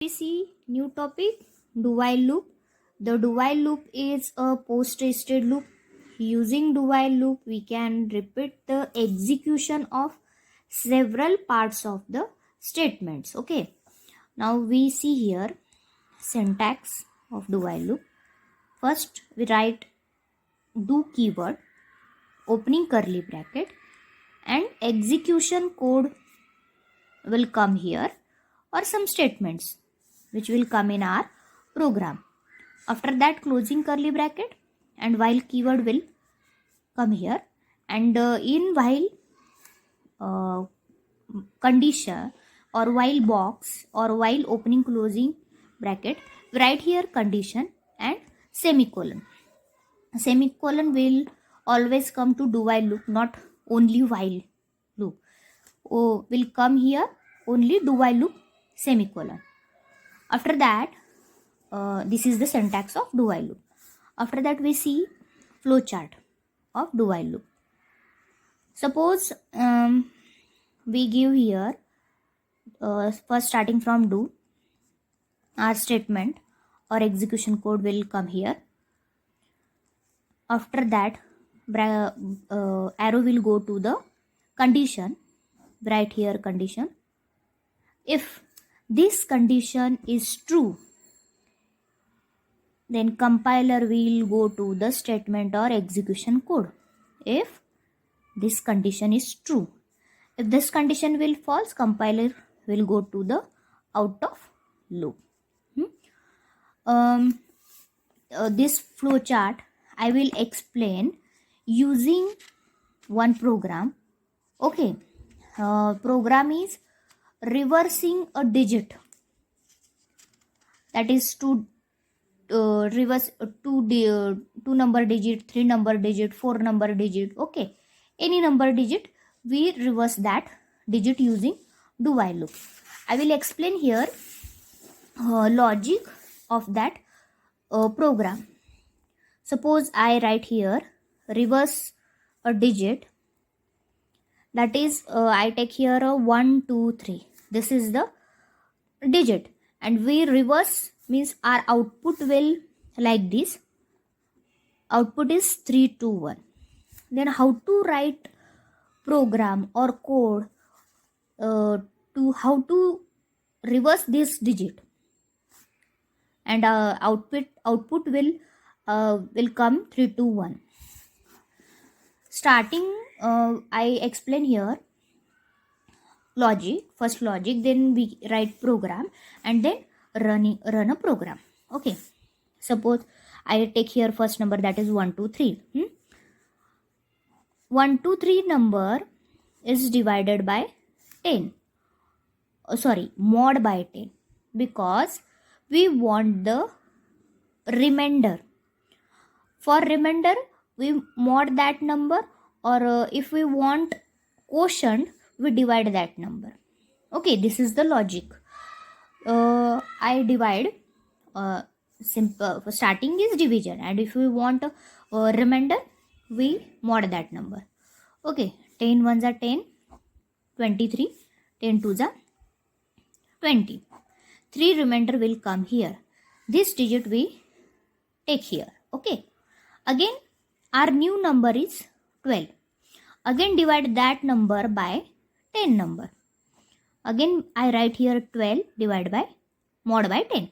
We see new topic, do while loop. The do while loop is a post-tested loop. Using do while loop, we can repeat the execution of several parts of the statements. Okay. Now we see here syntax of do while loop. First, we write do keyword, opening curly bracket, and execution code will come here, or some statements which will come in our program. After that, closing curly bracket and while keyword will come here, and in while condition or while box or while opening closing bracket, write here condition and semicolon. Semicolon will always come to do while loop, not only while loop. Will come here only do while loop semicolon. After that, this is the syntax of do while loop. After that, we see flowchart of do while loop. Suppose we give here first starting from do, our statement or execution code will come here. After that, arrow will go to the condition. Write here condition. If this condition is true, then compiler will go to the statement or execution code. If this condition is true, if this condition will false, compiler will go to the out of loop. This flowchart I will explain using one program. Okay, program is reversing a digit, that is to reverse two number digit, 3 number digit, 4 number digit. Okay, any number digit we reverse that digit using do while loop. I will explain here logic of that program. Suppose I write here reverse a digit, that is I take here a 1 2 3. This is the digit, and we reverse means our output will like this. Output is 3 2 1. Then how to write program or code to how to reverse this digit, and output will come 3 2 1. Starting I explain here logic, first logic, then we write program, and then run a program. Okay, suppose I take here first number, that is 1 2 3. 1 2 3 number is divided by 10, mod by 10, because we want the remainder. For remainder, we mod that number, or if we want quotient, we divide that number. Okay, this is the logic. I divide, simple starting is division, and if we want remainder, we mod that number. Okay, 10 ones are 10, 23, 10 twos are 20. 3 remainder will come here. This digit we take here. Okay, again our new number is 12. Again divide that number by 10 number. Again I write here 12 divided by mod by 10.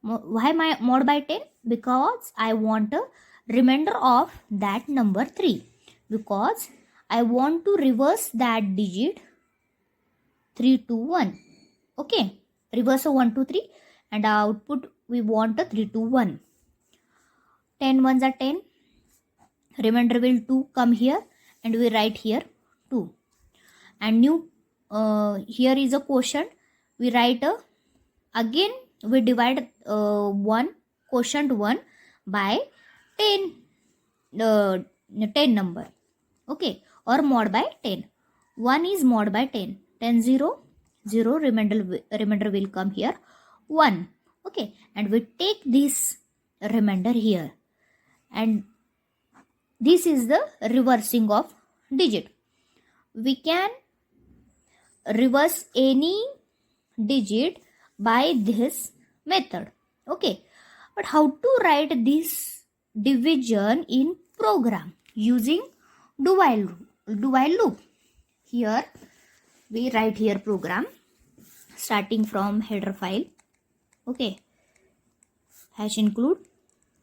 Why my mod by 10? Because I want a remainder of that number 3. Because I want to reverse that digit 3 2 1. Okay, reverse a 1 2 3, and output we want a 3 2 1. 10 ones are 10. Remainder will 2 come here, and we write here 2. And new here is a quotient. We write again we divide 1 quotient 1 by 10 number. Okay, or mod by 10. 1 is mod by 10. 10 0 0, remainder will come here 1. Okay, and we take this remainder here, and this is the reversing of digit. We can reverse any digit by this method. Okay, but how to write this division in program using do while loop? Here we write here program starting from header file. Okay, hash include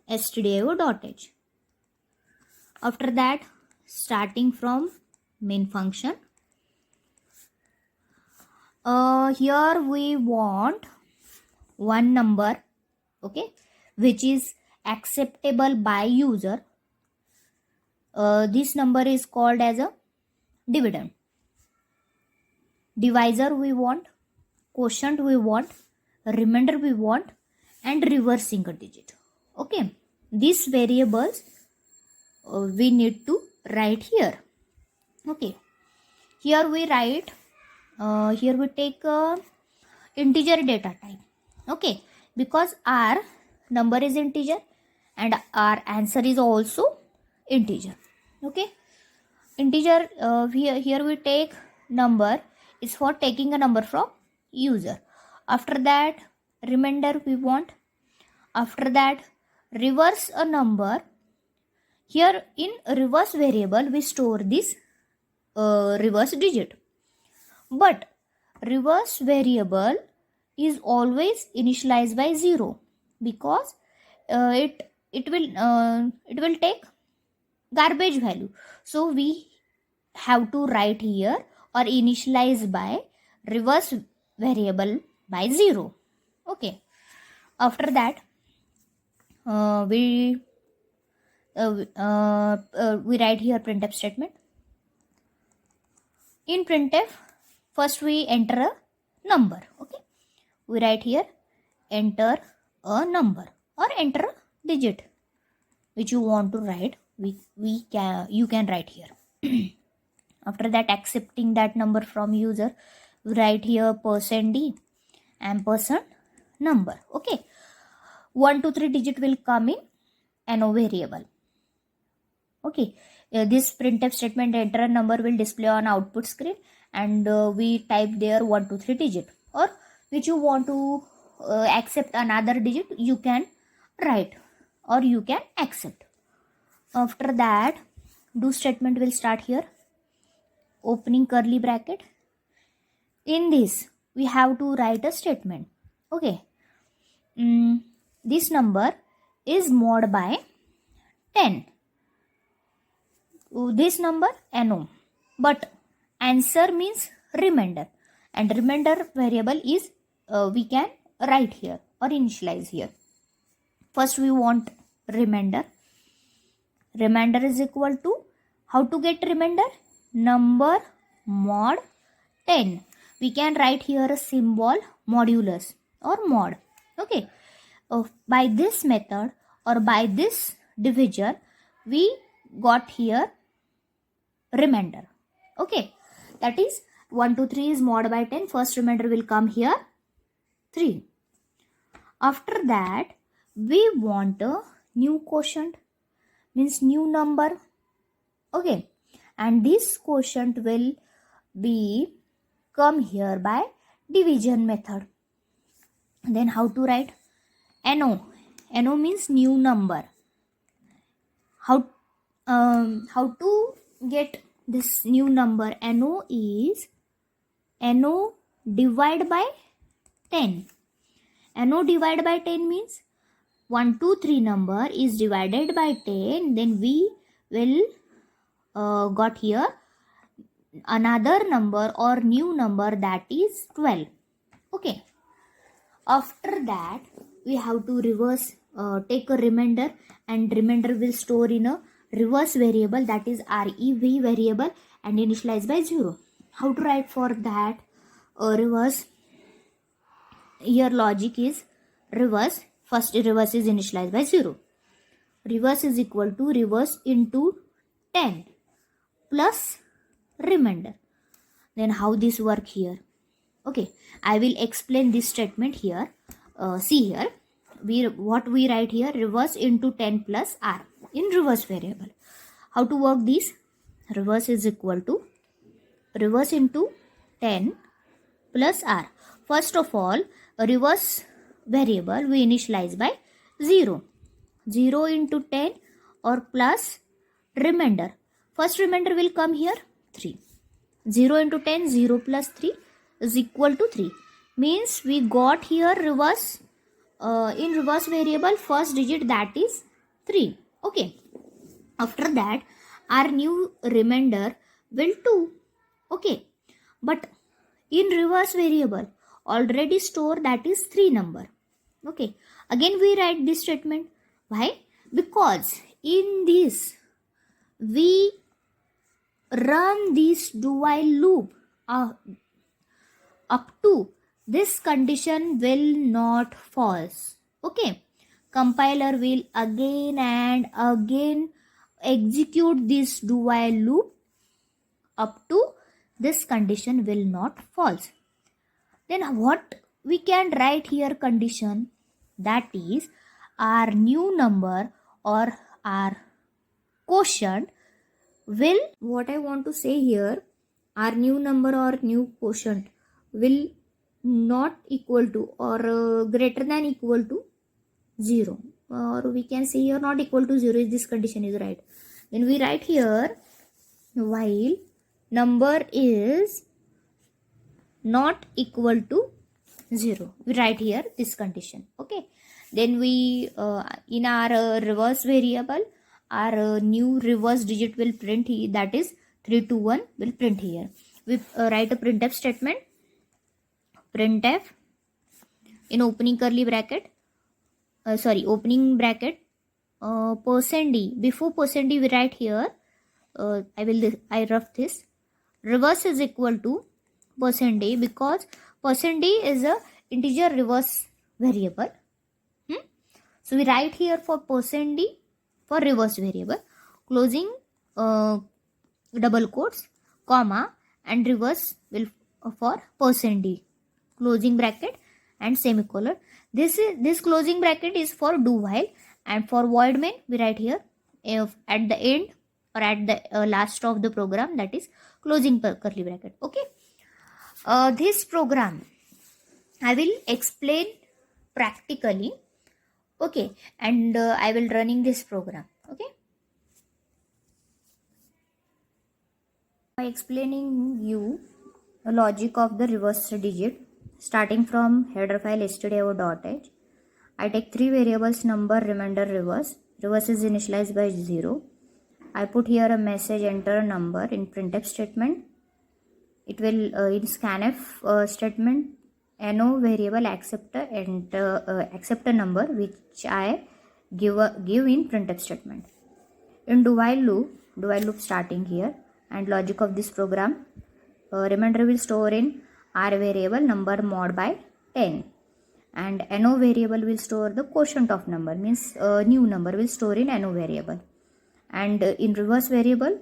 stdio.h. After that, starting from main function, here we want one number, okay, which is acceptable by user. This number is called as a dividend. Divisor we want, quotient we want, remainder we want, and reverse single digit. Okay, these variables we need to write here. Okay, here we write, here we take integer data type. Okay, because our number is integer and our answer is also integer. Okay, integer, here we take number is for taking a number from user. After that, remainder we want. After that, reverse a number. Here in reverse variable we store this reverse digit, but reverse variable is always initialized by 0 because it will take garbage value. So we have to write here or initialize by reverse variable by 0. Okay, after that we write here printf statement. In printf, first we enter a number. Okay, we write here enter a number or enter a digit which you want to write. You can write here. After that, accepting that number from user, we write here %d ampersand number. Okay, 1 to 3 digit will come in no variable. Okay, this printf statement enter a number will display on output screen, and we type there 1 to 3 digit, or which you want to accept another digit, you can write or you can accept. After that, do statement will start here, opening curly bracket. In this we have to write a statement. Okay, this number is mod by 10. This number no, but answer means remainder, and remainder variable is we can write here or initialize here. First we want remainder. Remainder is equal to, how to get remainder? Number mod 10. We can write here a symbol modulus or mod. Okay, by this method or by this division we got here remainder. Okay, that is 1 to 3 is mod by 10. First remainder will come here 3. After that, we want a new quotient, means new number. Okay, and this quotient will be come here by division method. Then how to write? No means new number. How to get this new number? No is no divide by 10. No divide by 10 means 1, 2, 3 number is divided by 10. Then we will got here another number or new number, that is 12. Okay, after that we have to reverse, take a remainder, and remainder will store in a reverse variable, that is rev variable, and initialize by 0. How to write for that? Reverse, here logic is reverse. First reverse is initialized by 0. Reverse is equal to reverse into 10 plus remainder. Then how this work here? Okay, I will explain this statement here. See here, what we write here, reverse into 10 plus r in reverse variable. How to work this? Reverse is equal to reverse into 10 plus r. First of all, reverse variable we initialize by 0. 0 into 10 or plus remainder. First remainder will come here 3. 0 into 10, 0 plus 3 is equal to 3. Means we got here reverse, in reverse variable first digit, that is 3. Okay. After that our new remainder will 2. Okay. But in reverse variable already store that is 3 number. Okay. Again we write this statement. Why? Because in this we run this do while loop up to this condition will not false. Okay. Compiler will again and again execute this do while loop up to this condition will not false. Then what we can write here condition, that is our new number or our quotient will, what I want to say here, our new number or new quotient will not equal to or greater than equal to 0, or we can say here not equal to 0 if this condition is right. Then we write here while number is not equal to 0, we write here this condition. Okay. Then we in our reverse variable our new reverse digit will print here, that is 321 will print here. We write a printf statement. Printf in opening curly bracket, opening bracket, %d. Before %d we write here, I rough this, reverse is equal to %d, because %d is a integer reverse variable. So we write here for %d for reverse variable, closing double quotes, comma, and reverse will for %d, closing bracket and semicolon. This closing bracket is for do while, and for void main we write here if at the end or at the last of the program, that is closing curly bracket. Okay. This program I will explain practically. Okay, and I will running this program. Okay. By explaining you the logic of the reverse digit, starting from header file stdio.h, I take 3 variables, number, remainder, reverse. Reverse is initialized by 0. I put here a message, enter a number in printf statement. It will in scanf statement, no variable accept a number which I give in printf statement. In do while loop starting here, and logic of this program, remainder will store in r variable number mod by 10, and no variable will store the quotient of number, means new number will store in no variable, and in reverse variable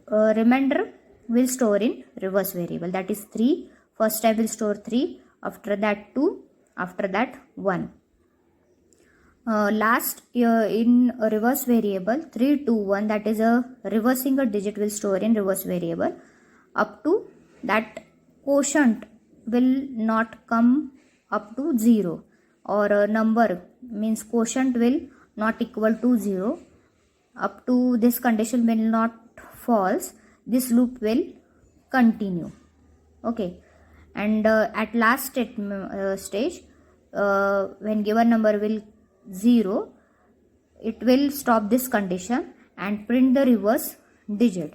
remainder will store in reverse variable, that is 3. First I will store 3, after that 2, after that 1. Last in a reverse variable 3, 2, 1, that is a reversing a digit will store in reverse variable up to that quotient will not come up to 0, or a number means quotient will not equal to 0, up to this condition will not false, this loop will continue. Okay. And at last stage when given number will 0, it will stop this condition and print the reverse digit.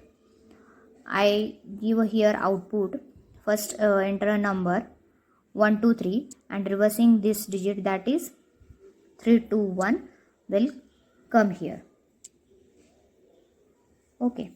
I give here output, first enter a number 1, 2, 3 and reversing this digit, that is 3, 2, 1 will come here. Okay.